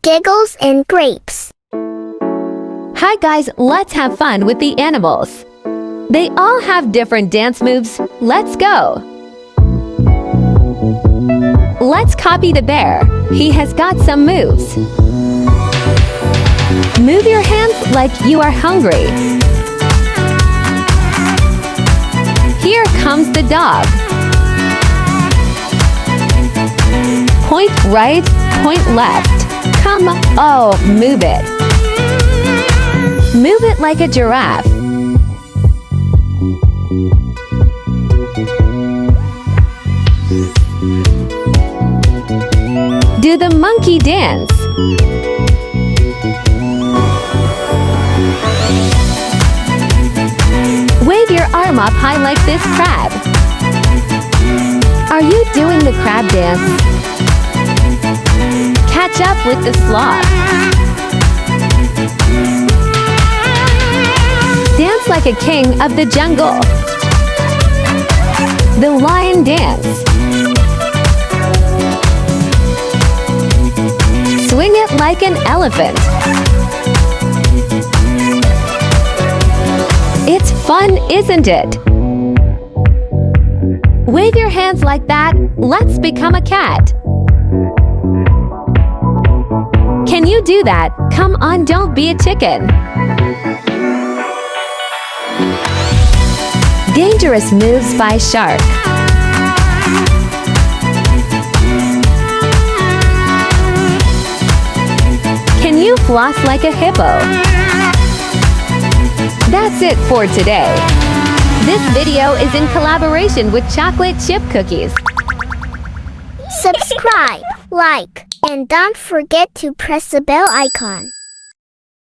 Giggles and Grapes. Hi guys, let's have fun with the animals. They all have different dance moves. Let's go. Let's copy the bear. He has got some moves. Move your hands like you are hungry. Here comes the dog. Point right, point left. Come, oh, move it. Move it like a giraffe. Do the monkey dance. Wave your arm up high like this crab. Are you doing the crab dance? Catch up with the sloth. Dance like a king of the jungle. The lion dance. Swing it like an elephant. It's fun, isn't it? Wave your hands like that. Let's become a cat. Can you do that? Come on, don't be a chicken. Dangerous moves by shark. Can you floss like a hippo? That's it for today. This video is in collaboration with Chocolate Chip Cookies. Subscribe, like, and don't forget to press the bell icon.